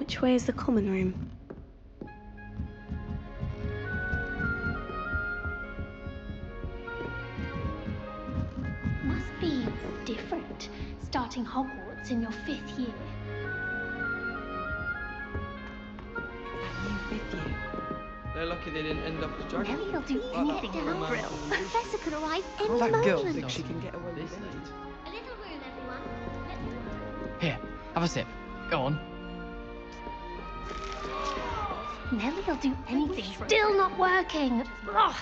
Which way is the common room? Must be different, starting Hogwarts in your 5th year. They're lucky they didn't end up as dragons. Nelly'll do anything down Brill. The Professor could arrive any That moment. girl thinks she can get away with it. A little room, everyone. Here, have a sip. Go on. Nelly'll do anything. Still not working. Ugh.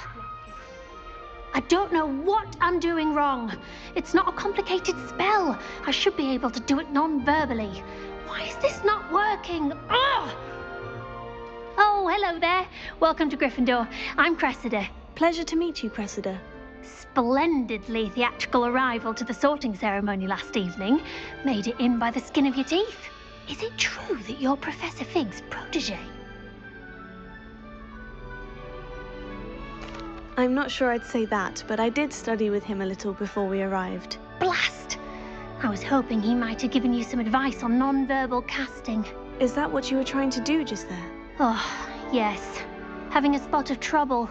I don't know what I'm doing wrong. It's not a complicated spell. I should be able to do it non-verbally. Why is this not working? Ugh. Oh, hello there. Welcome to Gryffindor. I'm Cressida. Pleasure to meet you, Cressida. Splendidly theatrical arrival to the sorting ceremony last evening. Made it in by the skin of your teeth. Is it true that you're Professor Fig's protege? I'm not sure I'd say that, but I did study with him a little before we arrived. Blast! I was hoping he might have given you some advice on non-verbal casting. Is that what you were trying to do just there? Oh, yes. Having a spot of trouble.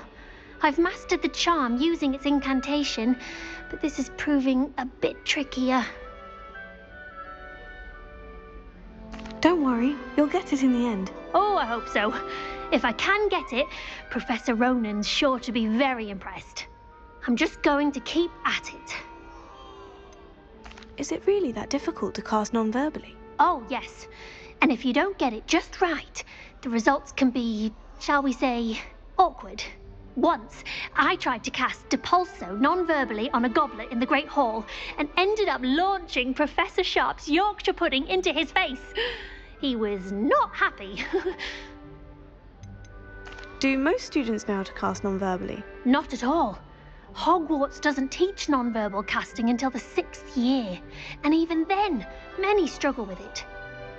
I've mastered the charm using its incantation, but this is proving a bit trickier. Don't worry, you'll get it in the end. Oh, I hope so. If I can get it, Professor Ronan's sure to be very impressed. I'm just going to keep at it. Is it really that difficult to cast non-verbally? Oh, yes. And if you don't get it just right, the results can be, shall we say, awkward. Once, I tried to cast Depulso non-verbally on a goblet in the Great Hall and ended up launching Professor Sharp's Yorkshire pudding into his face. He was not happy. Do most students know how to cast non-verbally? Not at all. Hogwarts doesn't teach non-verbal casting until the 6th year, and even then, many struggle with it.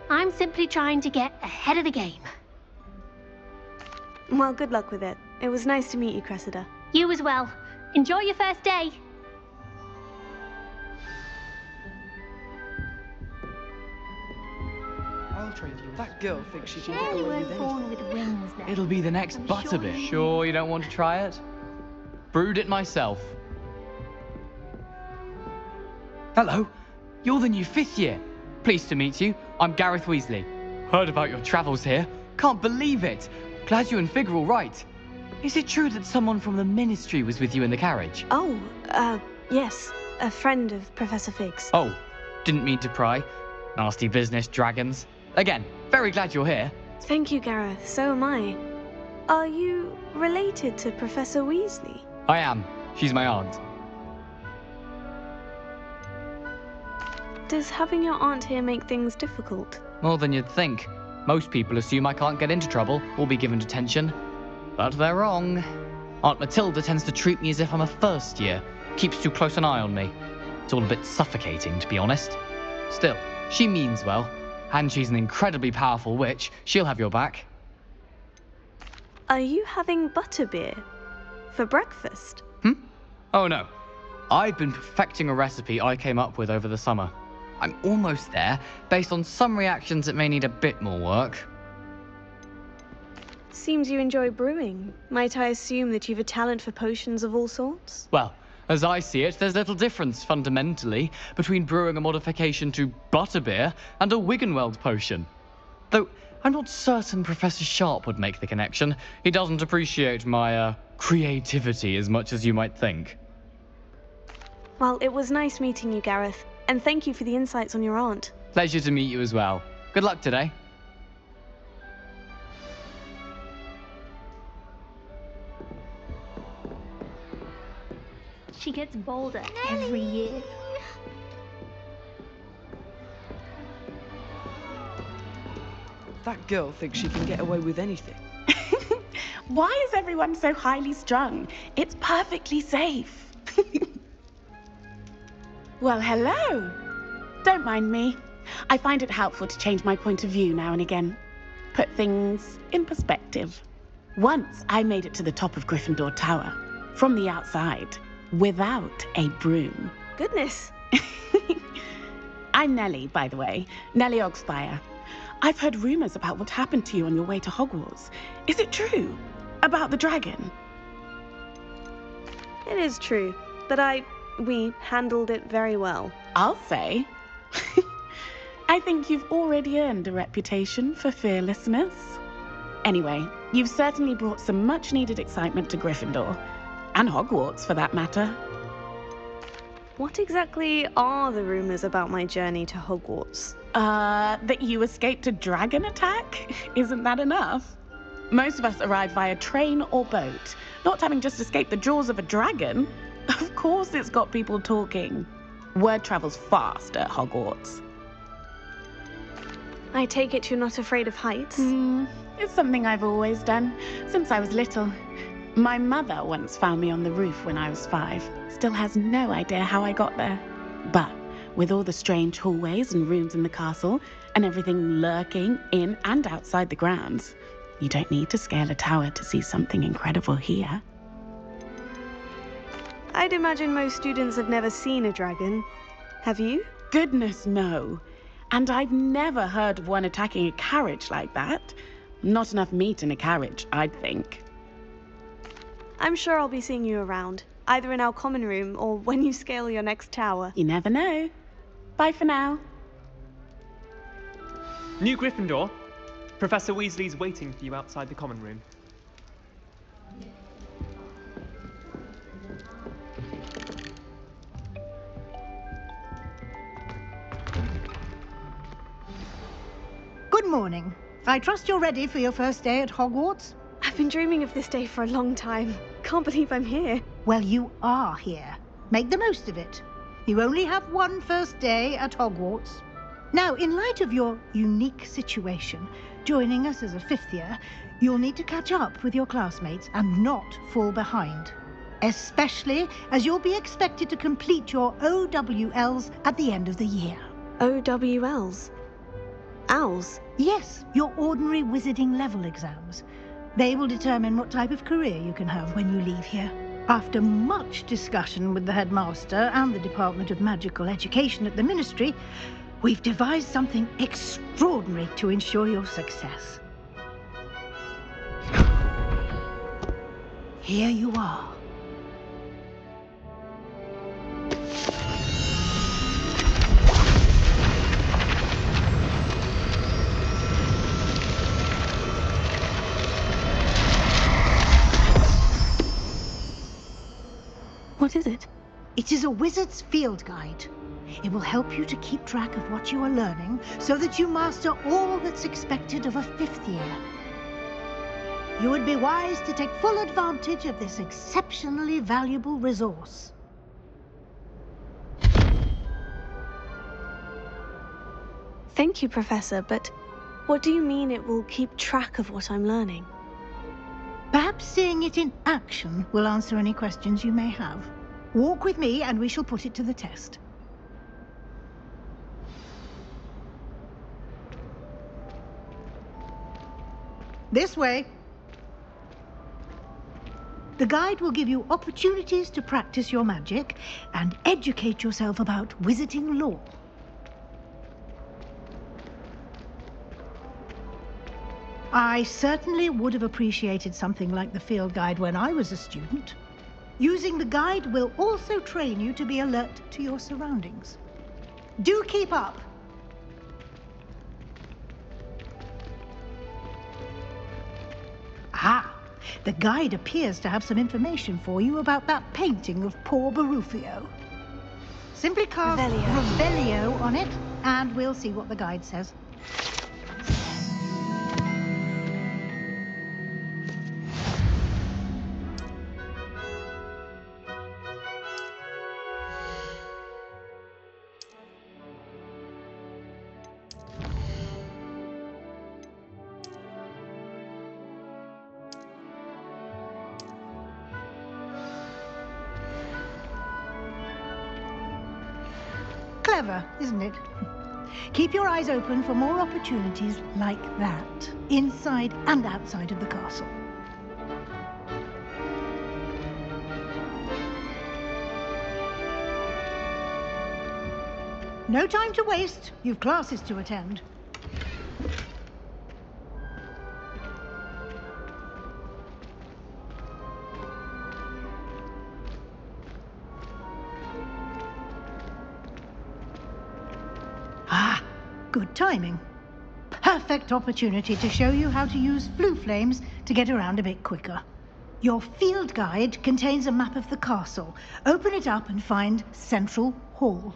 I'm simply trying to get ahead of the game. Well, good luck with it. It was nice to meet you, Cressida. You as well. Enjoy your first day. I'll trade you. That girl thinks she can get Surely away with weren't born anything. with wings now. It'll be the next I'm butterbit. sure Sure you don't want to try it? Brewed it myself. Hello, you're the new 5th year. Pleased to meet you. I'm Gareth Weasley. Heard about your travels here. Can't believe it. Glad you and Fig are all right. Is it true that someone from the Ministry was with you in the carriage? Oh, yes. A friend of Professor Fig's. Oh, didn't mean to pry. Nasty business, dragons. Again, very glad you're here. Thank you, Gareth. So am I. Are you related to Professor Weasley? I am. She's my aunt. Does having your aunt here make things difficult? More than you'd think. Most people assume I can't get into trouble or be given detention. But they're wrong. Aunt Matilda tends to treat me as if I'm a first year. Keeps too close an eye on me. It's all a bit suffocating, to be honest. Still, she means well. And she's an incredibly powerful witch. She'll have your back. Are you having butterbeer for breakfast? Oh no. I've been perfecting a recipe I came up with over the summer. I'm almost there, based on some reactions that may need a bit more work. Seems you enjoy brewing. Might I assume that you've a talent for potions of all sorts? Well, as I see it, there's little difference, fundamentally, between brewing a modification to butterbeer and a Wiggenweld potion. Though, I'm not certain Professor Sharp would make the connection. He doesn't appreciate my, creativity as much as you might think. Well, it was nice meeting you, Gareth. And thank you for the insights on your aunt. Pleasure to meet you as well. Good luck today. She gets bolder every year. That girl thinks she can get away with anything. Why is everyone so highly strung? It's perfectly safe. Well, hello. Don't mind me. I find it helpful to change my point of view now and again. Put things in perspective. Once I made it to the top of Gryffindor Tower, from the outside, without a broom. Goodness. I'm Nellie, by the way. Nellie Ogspire. I've heard rumors about what happened to you on your way to Hogwarts. Is it true? About the dragon? It is true that we handled it very well. I'll say. I think you've already earned a reputation for fearlessness. Anyway, you've certainly brought some much-needed excitement to Gryffindor. And Hogwarts, for that matter. What exactly are the rumors about my journey to Hogwarts? That you escaped a dragon attack? Isn't that enough? Most of us arrive via train or boat, not having just escaped the jaws of a dragon. Of course it's got people talking. Word travels fast at Hogwarts. I take it you're not afraid of heights? It's something I've always done, since I was little. My mother once found me on the roof when I was 5. Still has no idea how I got there. But with all the strange hallways and rooms in the castle, and everything lurking in and outside the grounds, you don't need to scale a tower to see something incredible here. I'd imagine most students have never seen a dragon. Have you? Goodness, no. And I've never heard of one attacking a carriage like that. Not enough meat in a carriage, I'd think. I'm sure I'll be seeing you around, either in our common room or when you scale your next tower. You never know. Bye for now. New Gryffindor. Professor Weasley's waiting for you outside the common room. Good morning. I trust you're ready for your first day at Hogwarts? I've been dreaming of this day for a long time. Can't believe I'm here. Well, you are here. Make the most of it. You only have one first day at Hogwarts. Now, in light of your unique situation, joining us as a 5th year, you'll need to catch up with your classmates and not fall behind. Especially as you'll be expected to complete your OWLs at the end of the year. OWLs? Owls? Yes, your ordinary wizarding level exams. They will determine what type of career you can have when you leave here. After much discussion with the headmaster and the Department of Magical Education at the Ministry, we've devised something extraordinary to ensure your success. Here you are. What is it? It is a wizard's field guide. It will help you to keep track of what you are learning so that you master all that's expected of a 5th year. You would be wise to take full advantage of this exceptionally valuable resource. Thank you, Professor, but what do you mean it will keep track of what I'm learning? Perhaps seeing it in action will answer any questions you may have. Walk with me and we shall put it to the test. This way. The guide will give you opportunities to practice your magic and educate yourself about wizarding lore. I certainly would have appreciated something like the field guide when I was a student. Using the guide will also train you to be alert to your surroundings. Do keep up! Ah, the guide appears to have some information for you about that painting of poor Barufio. Simply cast Revelio on it, and we'll see what the guide says. Clever, isn't it? Keep your eyes open for more opportunities like that, inside and outside of the castle. No time to waste. You've classes to attend. Good timing. Perfect opportunity to show you how to use flue flames to get around a bit quicker. Your field guide contains a map of the castle. Open it up and find Central Hall.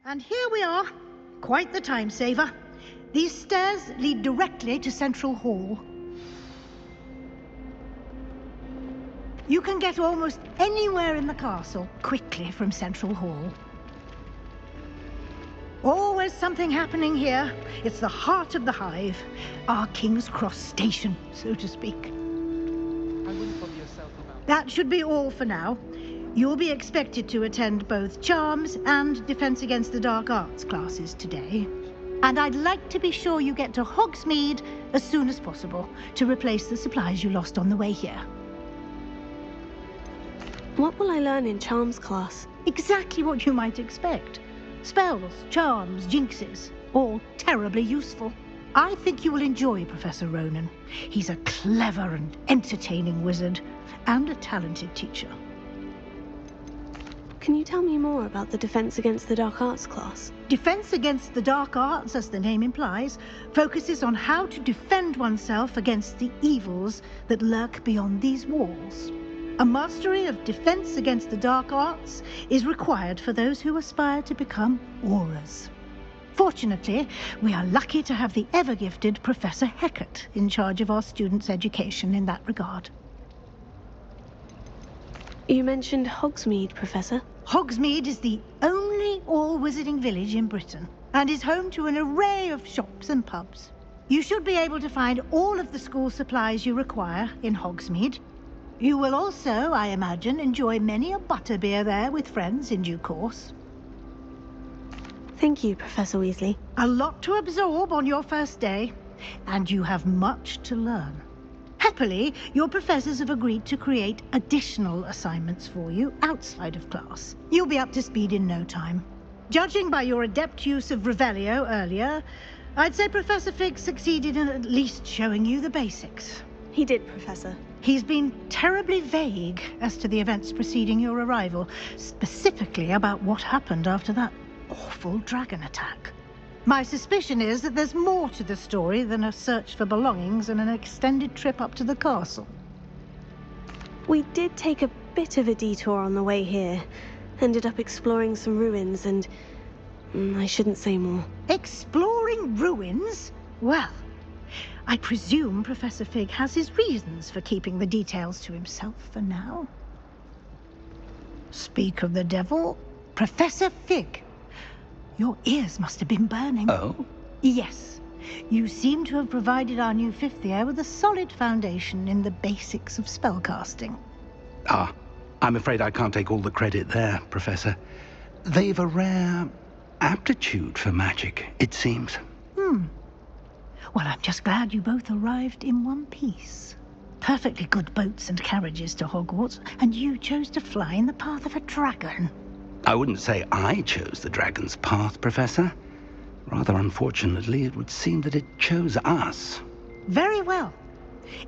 And here we are. Quite the time saver. These stairs lead directly to Central Hall. You can get almost anywhere in the castle quickly from Central Hall. Always something happening here. It's the heart of the hive. Our King's Cross station, so to speak. I wouldn't bother yourself about That should be all for now. You'll be expected to attend both Charms and Defense Against the Dark Arts classes today. And I'd like to be sure you get to Hogsmeade as soon as possible to replace the supplies you lost on the way here. What will I learn in Charms class? Exactly what you might expect. Spells, charms, jinxes, all terribly useful. I think you will enjoy Professor Ronan. He's a clever and entertaining wizard, and a talented teacher. Can you tell me more about the Defense Against the Dark Arts class? Defense Against the Dark Arts, as the name implies, focuses on how to defend oneself against the evils that lurk beyond these walls. A mastery of Defense Against the Dark Arts is required for those who aspire to become auras. Fortunately, we are lucky to have the ever-gifted Professor Hecat in charge of our students' education in that regard. You mentioned Hogsmeade, Professor. Hogsmeade is the only all-wizarding village in Britain and is home to an array of shops and pubs. You should be able to find all of the school supplies you require in Hogsmeade. You will also, I imagine, enjoy many a butterbeer there with friends in due course. Thank you, Professor Weasley. A lot to absorb on your first day, and you have much to learn. Happily, your professors have agreed to create additional assignments for you outside of class. You'll be up to speed in no time. Judging by your adept use of Revelio earlier, I'd say Professor Fig succeeded in at least showing you the basics. He did, Professor. He's been terribly vague as to the events preceding your arrival, specifically about what happened after that awful dragon attack. My suspicion is that there's more to the story than a search for belongings and an extended trip up to the castle. We did take a bit of a detour on the way here. Ended up exploring some ruins and... I shouldn't say more. Exploring ruins? Well, I presume Professor Fig has his reasons for keeping the details to himself for now. Speak of the devil, Professor Fig. Your ears must have been burning. Oh? Yes. You seem to have provided our new fifth year with a solid foundation in the basics of spellcasting. Ah, I'm afraid I can't take all the credit there, Professor. They've a rare aptitude for magic, it seems. Well, I'm just glad you both arrived in one piece. Perfectly good boats and carriages to Hogwarts, and you chose to fly in the path of a dragon. I wouldn't say I chose the dragon's path, Professor. Rather unfortunately, it would seem that it chose us. Very well.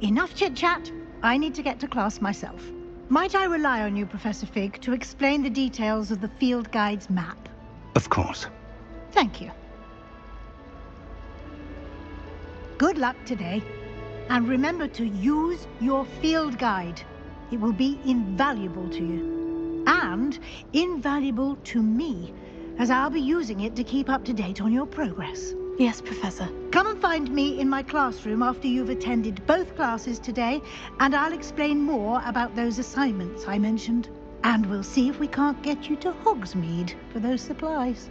Enough chit-chat. I need to get to class myself. Might I rely on you, Professor Fig, to explain the details of the field guide's map? Of course. Thank you. Good luck today. And remember to use your field guide. It will be invaluable to you. And invaluable to me, as I'll be using it to keep up to date on your progress. Yes, Professor. Come and find me in my classroom after you've attended both classes today, and I'll explain more about those assignments I mentioned. And we'll see if we can't get you to Hogsmeade for those supplies.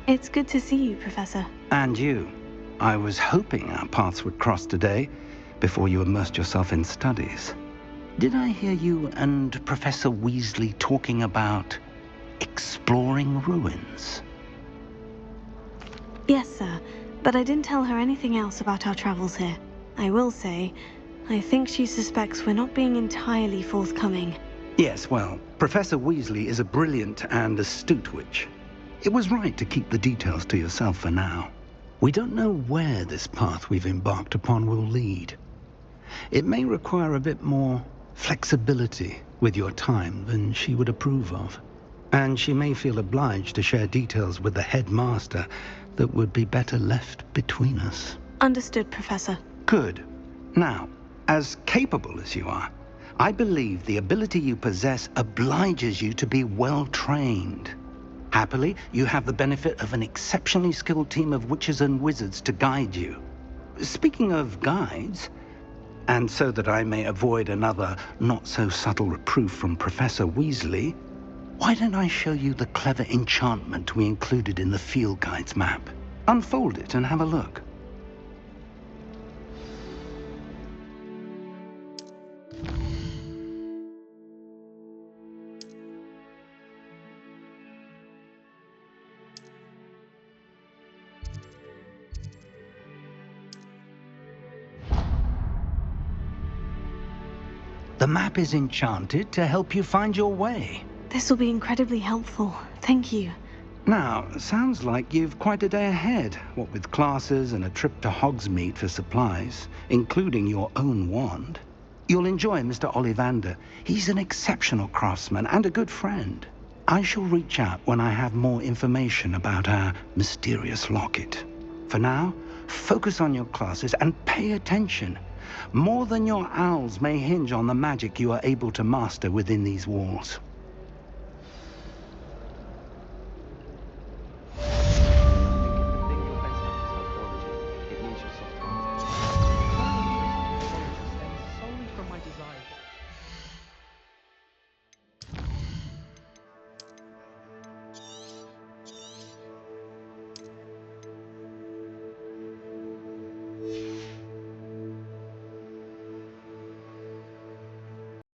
It's good to see you, Professor. And you. I was hoping our paths would cross today, before you immersed yourself in studies. Did I hear you and Professor Weasley talking about exploring ruins? Yes, sir, but I didn't tell her anything else about our travels here. I will say, I think she suspects we're not being entirely forthcoming. Yes, well, Professor Weasley is a brilliant and astute witch. It was right to keep the details to yourself for now. We don't know where this path we've embarked upon will lead. It may require a bit more flexibility with your time than she would approve of. And she may feel obliged to share details with the headmaster that would be better left between us. Understood, Professor. Good. Now, as capable as you are, I believe the ability you possess obliges you to be well trained. Happily, you have the benefit of an exceptionally skilled team of witches and wizards to guide you. Speaking of guides, and so that I may avoid another not-so-subtle reproof from Professor Weasley, why don't I show you the clever enchantment we included in the field guide's map? Unfold it and have a look. The map is enchanted to help you find your way. This will be incredibly helpful. Thank you. Now, sounds like you've quite a day ahead, what with classes and a trip to Hogsmeade for supplies, including your own wand. You'll enjoy Mr. Ollivander. He's an exceptional craftsman and a good friend. I shall reach out when I have more information about our mysterious locket. For now, focus on your classes and pay attention. More than your owls may hinge on the magic you are able to master within these walls.